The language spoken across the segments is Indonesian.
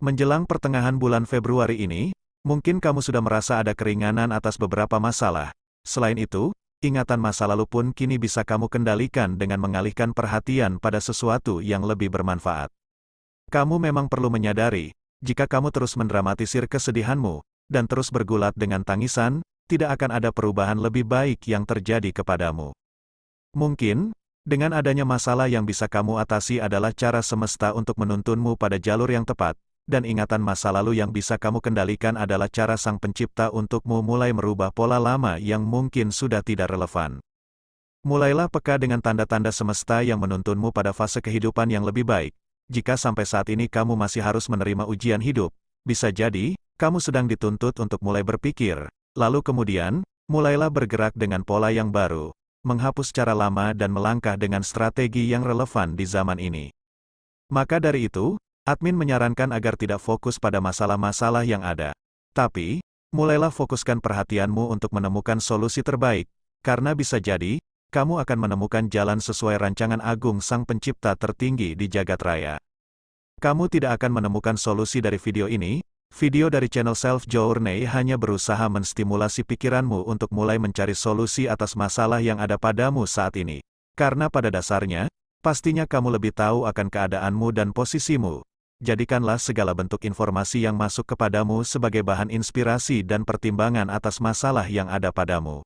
Menjelang pertengahan bulan Februari ini, mungkin kamu sudah merasa ada keringanan atas beberapa masalah. Selain itu, ingatan masa lalu pun kini bisa kamu kendalikan dengan mengalihkan perhatian pada sesuatu yang lebih bermanfaat. Kamu memang perlu menyadari, jika kamu terus mendramatisir kesedihanmu, dan terus bergulat dengan tangisan, tidak akan ada perubahan lebih baik yang terjadi kepadamu. Mungkin, dengan adanya masalah yang bisa kamu atasi adalah cara semesta untuk menuntunmu pada jalur yang tepat, dan ingatan masa lalu yang bisa kamu kendalikan adalah cara Sang Pencipta untukmu mulai merubah pola lama yang mungkin sudah tidak relevan. Mulailah peka dengan tanda-tanda semesta yang menuntunmu pada fase kehidupan yang lebih baik. Jika sampai saat ini kamu masih harus menerima ujian hidup, bisa jadi, kamu sedang dituntut untuk mulai berpikir, lalu kemudian, mulailah bergerak dengan pola yang baru, menghapus cara lama dan melangkah dengan strategi yang relevan di zaman ini. Maka dari itu, admin menyarankan agar tidak fokus pada masalah-masalah yang ada. Tapi, mulailah fokuskan perhatianmu untuk menemukan solusi terbaik, karena bisa jadi, kamu akan menemukan jalan sesuai rancangan agung Sang Pencipta tertinggi di jagat raya. Kamu tidak akan menemukan solusi dari video ini. Video dari channel Self Journey hanya berusaha menstimulasi pikiranmu untuk mulai mencari solusi atas masalah yang ada padamu saat ini. Karena pada dasarnya, pastinya kamu lebih tahu akan keadaanmu dan posisimu. Jadikanlah segala bentuk informasi yang masuk kepadamu sebagai bahan inspirasi dan pertimbangan atas masalah yang ada padamu.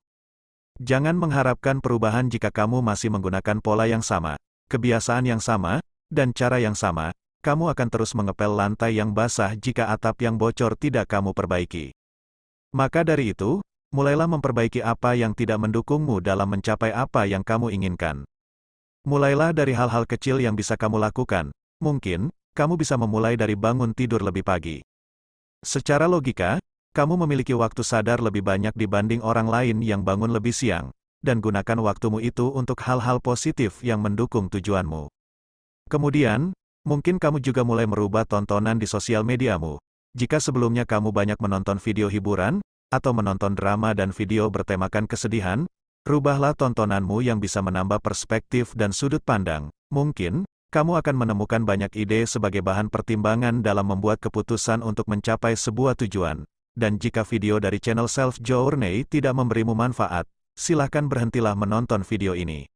Jangan mengharapkan perubahan jika kamu masih menggunakan pola yang sama, kebiasaan yang sama, dan cara yang sama. Kamu akan terus mengepel lantai yang basah jika atap yang bocor tidak kamu perbaiki. Maka dari itu, mulailah memperbaiki apa yang tidak mendukungmu dalam mencapai apa yang kamu inginkan. Mulailah dari hal-hal kecil yang bisa kamu lakukan. Mungkin, kamu bisa memulai dari bangun tidur lebih pagi. Secara logika, kamu memiliki waktu sadar lebih banyak dibanding orang lain yang bangun lebih siang, dan gunakan waktumu itu untuk hal-hal positif yang mendukung tujuanmu. Kemudian, mungkin kamu juga mulai merubah tontonan di sosial mediamu. Jika sebelumnya kamu banyak menonton video hiburan, atau menonton drama dan video bertemakan kesedihan, rubahlah tontonanmu yang bisa menambah perspektif dan sudut pandang. Mungkin, kamu akan menemukan banyak ide sebagai bahan pertimbangan dalam membuat keputusan untuk mencapai sebuah tujuan. Dan jika video dari channel Self Journey tidak memberimu manfaat, silakan berhentilah menonton video ini.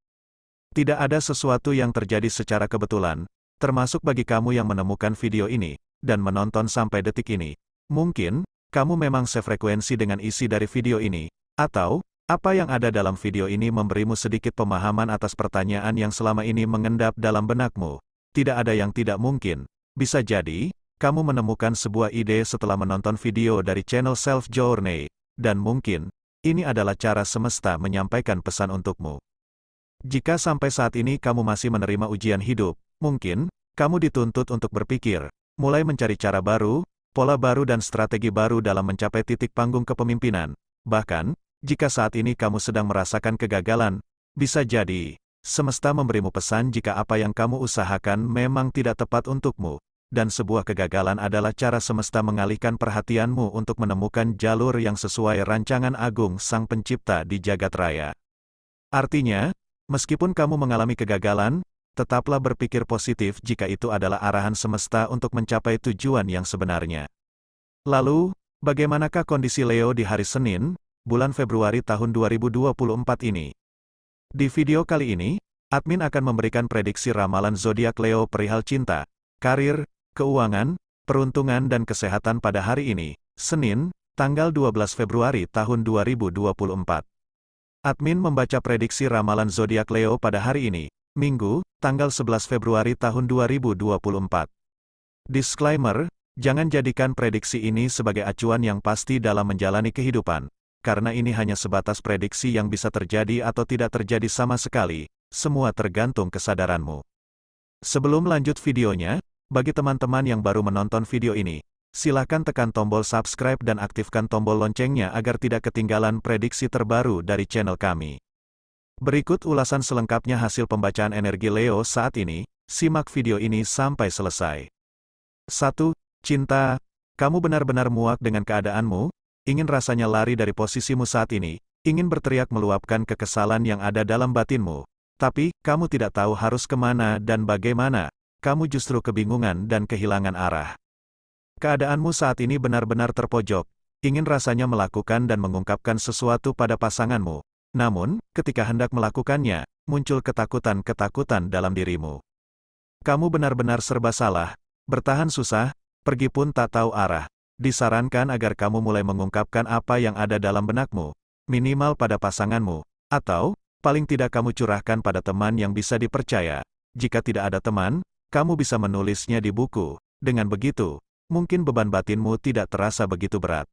Tidak ada sesuatu yang terjadi secara kebetulan, termasuk bagi kamu yang menemukan video ini, dan menonton sampai detik ini. Mungkin, kamu memang sefrekuensi dengan isi dari video ini, atau, apa yang ada dalam video ini memberimu sedikit pemahaman atas pertanyaan yang selama ini mengendap dalam benakmu. Tidak ada yang tidak mungkin. Bisa jadi, kamu menemukan sebuah ide setelah menonton video dari channel Self Journey, dan mungkin, ini adalah cara semesta menyampaikan pesan untukmu. Jika sampai saat ini kamu masih menerima ujian hidup, mungkin, kamu dituntut untuk berpikir, mulai mencari cara baru, pola baru dan strategi baru dalam mencapai titik panggung kepemimpinan. Bahkan, jika saat ini kamu sedang merasakan kegagalan, bisa jadi, semesta memberimu pesan jika apa yang kamu usahakan memang tidak tepat untukmu, dan sebuah kegagalan adalah cara semesta mengalihkan perhatianmu untuk menemukan jalur yang sesuai rancangan agung Sang Pencipta di jagat raya. Artinya, meskipun kamu mengalami kegagalan, tetaplah berpikir positif jika itu adalah arahan semesta untuk mencapai tujuan yang sebenarnya. Lalu, bagaimanakah kondisi Leo di hari Senin, bulan Februari tahun 2024 ini? Di video kali ini, admin akan memberikan prediksi ramalan zodiak Leo perihal cinta, karir, keuangan, peruntungan dan kesehatan pada hari ini, Senin, tanggal 12 Februari tahun 2024. Admin membaca prediksi ramalan zodiak Leo pada hari ini, Minggu, tanggal 11 Februari tahun 2024. Disclaimer, jangan jadikan prediksi ini sebagai acuan yang pasti dalam menjalani kehidupan, karena ini hanya sebatas prediksi yang bisa terjadi atau tidak terjadi sama sekali, semua tergantung kesadaranmu. Sebelum lanjut videonya, bagi teman-teman yang baru menonton video ini, silakan tekan tombol subscribe dan aktifkan tombol loncengnya agar tidak ketinggalan prediksi terbaru dari channel kami. Berikut ulasan selengkapnya hasil pembacaan energi Leo saat ini, simak video ini sampai selesai. 1. Cinta, kamu benar-benar muak dengan keadaanmu, ingin rasanya lari dari posisimu saat ini, ingin berteriak meluapkan kekesalan yang ada dalam batinmu, tapi, kamu tidak tahu harus kemana dan bagaimana, kamu justru kebingungan dan kehilangan arah. Keadaanmu saat ini benar-benar terpojok, ingin rasanya melakukan dan mengungkapkan sesuatu pada pasanganmu. Namun, ketika hendak melakukannya, muncul ketakutan-ketakutan dalam dirimu. Kamu benar-benar serba salah, bertahan susah, pergi pun tak tahu arah. Disarankan agar kamu mulai mengungkapkan apa yang ada dalam benakmu, minimal pada pasanganmu, atau, paling tidak kamu curahkan pada teman yang bisa dipercaya. Jika tidak ada teman, kamu bisa menulisnya di buku. Dengan begitu, mungkin beban batinmu tidak terasa begitu berat.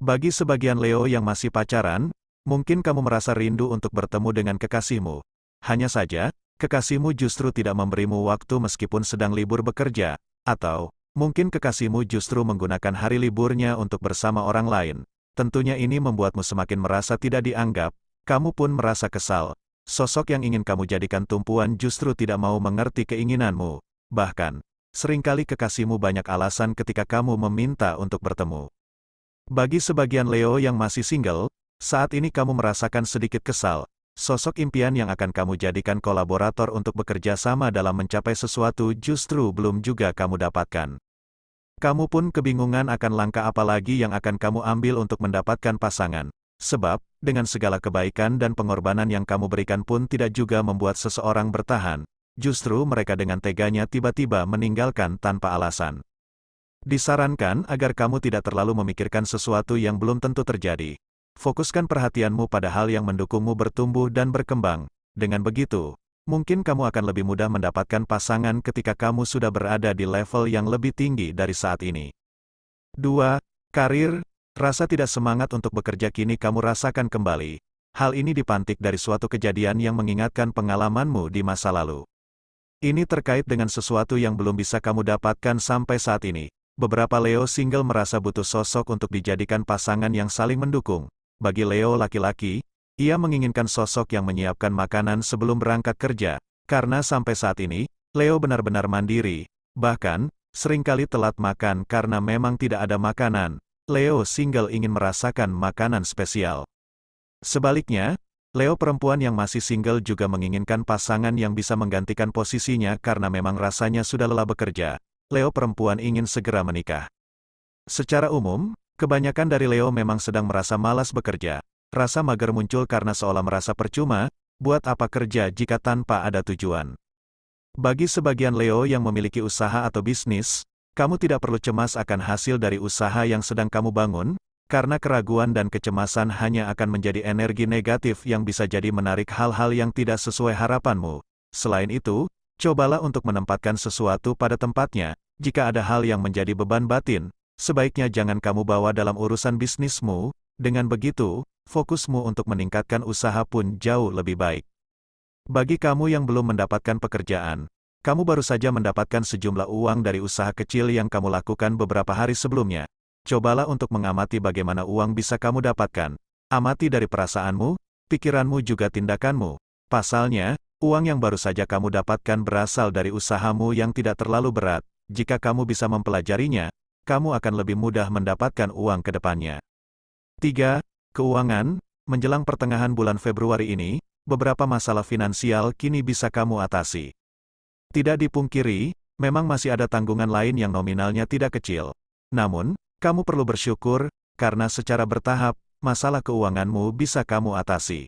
Bagi sebagian Leo yang masih pacaran, mungkin kamu merasa rindu untuk bertemu dengan kekasihmu. Hanya saja, kekasihmu justru tidak memberimu waktu meskipun sedang libur bekerja, atau mungkin kekasihmu justru menggunakan hari liburnya untuk bersama orang lain. Tentunya ini membuatmu semakin merasa tidak dianggap, kamu pun merasa kesal. Sosok yang ingin kamu jadikan tumpuan justru tidak mau mengerti keinginanmu. Bahkan, seringkali kekasihmu banyak alasan ketika kamu meminta untuk bertemu. Bagi sebagian Leo yang masih single, saat ini kamu merasakan sedikit kesal. Sosok impian yang akan kamu jadikan kolaborator untuk bekerja sama dalam mencapai sesuatu justru belum juga kamu dapatkan. Kamu pun kebingungan akan langkah apa lagi yang akan kamu ambil untuk mendapatkan pasangan. Sebab, dengan segala kebaikan dan pengorbanan yang kamu berikan pun tidak juga membuat seseorang bertahan. Justru mereka dengan teganya tiba-tiba meninggalkan tanpa alasan. Disarankan agar kamu tidak terlalu memikirkan sesuatu yang belum tentu terjadi. Fokuskan perhatianmu pada hal yang mendukungmu bertumbuh dan berkembang. Dengan begitu, mungkin kamu akan lebih mudah mendapatkan pasangan ketika kamu sudah berada di level yang lebih tinggi dari saat ini. 2. Karir. Rasa tidak semangat untuk bekerja kini kamu rasakan kembali. Hal ini dipantik dari suatu kejadian yang mengingatkan pengalamanmu di masa lalu. Ini terkait dengan sesuatu yang belum bisa kamu dapatkan sampai saat ini. Beberapa Leo single merasa butuh sosok untuk dijadikan pasangan yang saling mendukung. Bagi Leo laki-laki, ia menginginkan sosok yang menyiapkan makanan sebelum berangkat kerja, karena sampai saat ini, Leo benar-benar mandiri, bahkan, seringkali telat makan karena memang tidak ada makanan. Leo single ingin merasakan makanan spesial. Sebaliknya, Leo perempuan yang masih single juga menginginkan pasangan yang bisa menggantikan posisinya karena memang rasanya sudah lelah bekerja. Leo perempuan ingin segera menikah. Secara umum, kebanyakan dari Leo memang sedang merasa malas bekerja. Rasa mager muncul karena seolah merasa percuma, buat apa kerja jika tanpa ada tujuan. Bagi sebagian Leo yang memiliki usaha atau bisnis, kamu tidak perlu cemas akan hasil dari usaha yang sedang kamu bangun, karena keraguan dan kecemasan hanya akan menjadi energi negatif yang bisa jadi menarik hal-hal yang tidak sesuai harapanmu. Selain itu, cobalah untuk menempatkan sesuatu pada tempatnya. Jika ada hal yang menjadi beban batin, sebaiknya jangan kamu bawa dalam urusan bisnismu. Dengan begitu, fokusmu untuk meningkatkan usaha pun jauh lebih baik. Bagi kamu yang belum mendapatkan pekerjaan, kamu baru saja mendapatkan sejumlah uang dari usaha kecil yang kamu lakukan beberapa hari sebelumnya. Cobalah untuk mengamati bagaimana uang bisa kamu dapatkan. Amati dari perasaanmu, pikiranmu juga tindakanmu. Pasalnya, uang yang baru saja kamu dapatkan berasal dari usahamu yang tidak terlalu berat. Jika kamu bisa mempelajarinya, kamu akan lebih mudah mendapatkan uang ke depannya. 3. Keuangan. Menjelang pertengahan bulan Februari ini, beberapa masalah finansial kini bisa kamu atasi. Tidak dipungkiri, memang masih ada tanggungan lain yang nominalnya tidak kecil. Namun, kamu perlu bersyukur, karena secara bertahap, masalah keuanganmu bisa kamu atasi.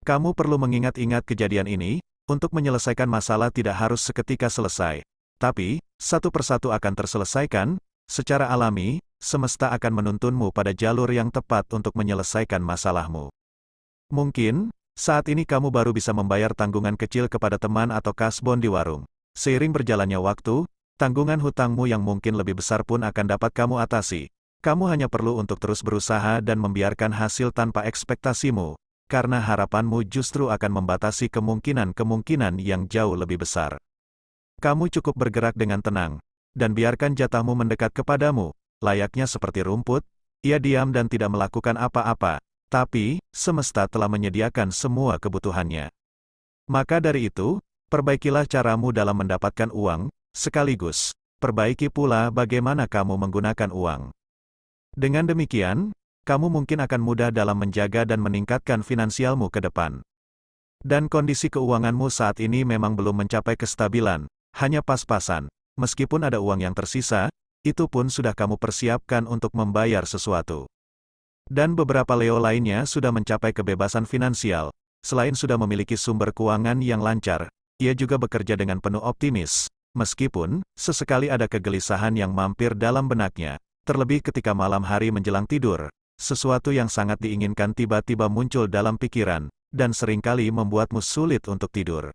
Kamu perlu mengingat-ingat kejadian ini, untuk menyelesaikan masalah tidak harus seketika selesai. Tapi, satu persatu akan terselesaikan, secara alami, semesta akan menuntunmu pada jalur yang tepat untuk menyelesaikan masalahmu. Mungkin, saat ini kamu baru bisa membayar tanggungan kecil kepada teman atau kasbon di warung. Seiring berjalannya waktu, tanggungan hutangmu yang mungkin lebih besar pun akan dapat kamu atasi. Kamu hanya perlu untuk terus berusaha dan membiarkan hasil tanpa ekspektasimu, karena harapanmu justru akan membatasi kemungkinan-kemungkinan yang jauh lebih besar. Kamu cukup bergerak dengan tenang, dan biarkan jatahmu mendekat kepadamu, layaknya seperti rumput. Ia diam dan tidak melakukan apa-apa, tapi semesta telah menyediakan semua kebutuhannya. Maka dari itu, perbaikilah caramu dalam mendapatkan uang, sekaligus perbaiki pula bagaimana kamu menggunakan uang. Dengan demikian, kamu mungkin akan mudah dalam menjaga dan meningkatkan finansialmu ke depan. Dan kondisi keuanganmu saat ini memang belum mencapai kestabilan, hanya pas-pasan. Meskipun ada uang yang tersisa, itu pun sudah kamu persiapkan untuk membayar sesuatu. Dan beberapa Leo lainnya sudah mencapai kebebasan finansial. Selain sudah memiliki sumber keuangan yang lancar, ia juga bekerja dengan penuh optimis. Meskipun, sesekali ada kegelisahan yang mampir dalam benaknya, terlebih ketika malam hari menjelang tidur, sesuatu yang sangat diinginkan tiba-tiba muncul dalam pikiran, dan seringkali membuatmu sulit untuk tidur.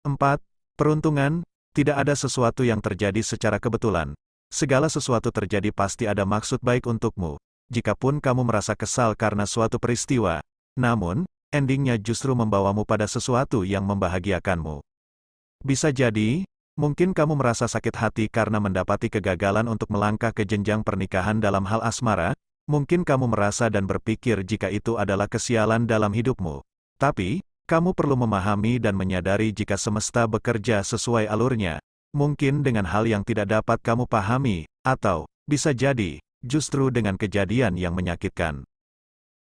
4. Peruntungan, tidak ada sesuatu yang terjadi secara kebetulan. Segala sesuatu terjadi pasti ada maksud baik untukmu. Jikapun kamu merasa kesal karena suatu peristiwa, namun, endingnya justru membawamu pada sesuatu yang membahagiakanmu. Bisa jadi, mungkin kamu merasa sakit hati karena mendapati kegagalan untuk melangkah ke jenjang pernikahan dalam hal asmara, mungkin kamu merasa dan berpikir jika itu adalah kesialan dalam hidupmu. Tapi, kamu perlu memahami dan menyadari jika semesta bekerja sesuai alurnya, mungkin dengan hal yang tidak dapat kamu pahami, atau, bisa jadi, justru dengan kejadian yang menyakitkan.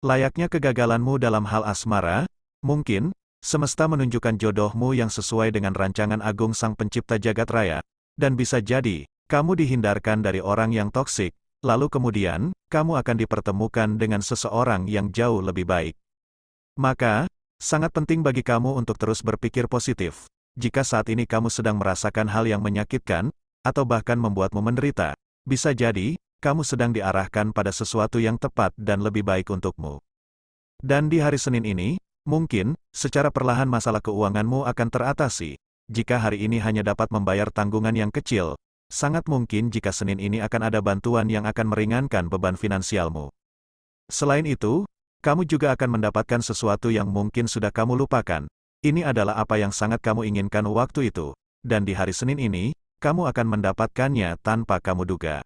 Layaknya kegagalanmu dalam hal asmara, mungkin, semesta menunjukkan jodohmu yang sesuai dengan rancangan agung Sang Pencipta Jagat Raya, dan bisa jadi, kamu dihindarkan dari orang yang toksik, lalu kemudian, kamu akan dipertemukan dengan seseorang yang jauh lebih baik. Maka, sangat penting bagi kamu untuk terus berpikir positif. Jika saat ini kamu sedang merasakan hal yang menyakitkan, atau bahkan membuatmu menderita, bisa jadi, kamu sedang diarahkan pada sesuatu yang tepat dan lebih baik untukmu. Dan di hari Senin ini, mungkin, secara perlahan masalah keuanganmu akan teratasi. Jika hari ini hanya dapat membayar tanggungan yang kecil, sangat mungkin jika Senin ini akan ada bantuan yang akan meringankan beban finansialmu. Selain itu, kamu juga akan mendapatkan sesuatu yang mungkin sudah kamu lupakan. Ini adalah apa yang sangat kamu inginkan waktu itu, dan di hari Senin ini, kamu akan mendapatkannya tanpa kamu duga.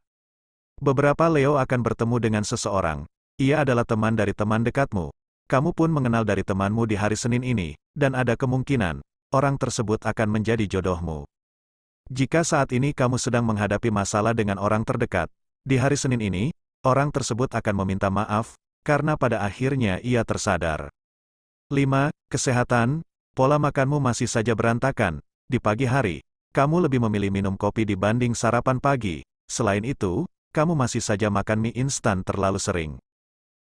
Beberapa Leo akan bertemu dengan seseorang. Ia adalah teman dari teman dekatmu. Kamu pun mengenal dari temanmu di hari Senin ini, dan ada kemungkinan, orang tersebut akan menjadi jodohmu. Jika saat ini kamu sedang menghadapi masalah dengan orang terdekat, di hari Senin ini, orang tersebut akan meminta maaf, karena pada akhirnya ia tersadar. 5. Kesehatan, pola makanmu masih saja berantakan. Di pagi hari, kamu lebih memilih minum kopi dibanding sarapan pagi. Selain itu, kamu masih saja makan mie instan terlalu sering.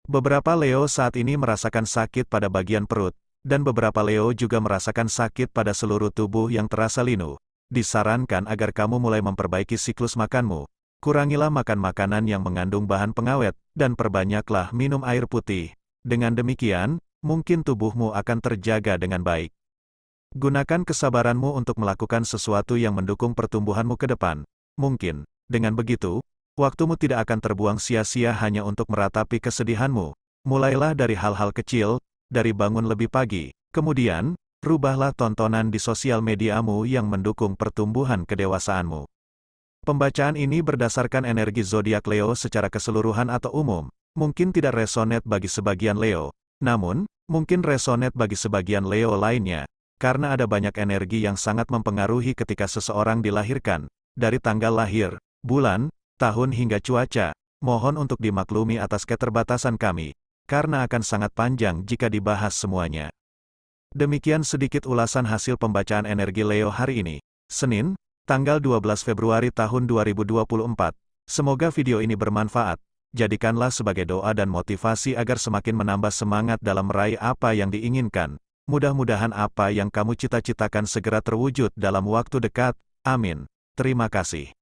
Beberapa Leo saat ini merasakan sakit pada bagian perut, dan beberapa Leo juga merasakan sakit pada seluruh tubuh yang terasa linu. Disarankan agar kamu mulai memperbaiki siklus makanmu. Kurangilah makan makanan yang mengandung bahan pengawet, dan perbanyaklah minum air putih. Dengan demikian, mungkin tubuhmu akan terjaga dengan baik. Gunakan kesabaranmu untuk melakukan sesuatu yang mendukung pertumbuhanmu ke depan. Mungkin, dengan begitu, waktumu tidak akan terbuang sia-sia hanya untuk meratapi kesedihanmu. Mulailah dari hal-hal kecil, dari bangun lebih pagi, kemudian, rubahlah tontonan di sosial mediamu yang mendukung pertumbuhan kedewasaanmu. Pembacaan ini berdasarkan energi zodiak Leo secara keseluruhan atau umum, mungkin tidak resonate bagi sebagian Leo, namun, mungkin resonate bagi sebagian Leo lainnya, karena ada banyak energi yang sangat mempengaruhi ketika seseorang dilahirkan, dari tanggal lahir, bulan, tahun hingga cuaca. Mohon untuk dimaklumi atas keterbatasan kami, karena akan sangat panjang jika dibahas semuanya. Demikian sedikit ulasan hasil pembacaan energi Leo hari ini, Senin, tanggal 12 Februari tahun 2024. Semoga video ini bermanfaat. Jadikanlah sebagai doa dan motivasi agar semakin menambah semangat dalam meraih apa yang diinginkan. Mudah-mudahan apa yang kamu cita-citakan segera terwujud dalam waktu dekat. Amin. Terima kasih.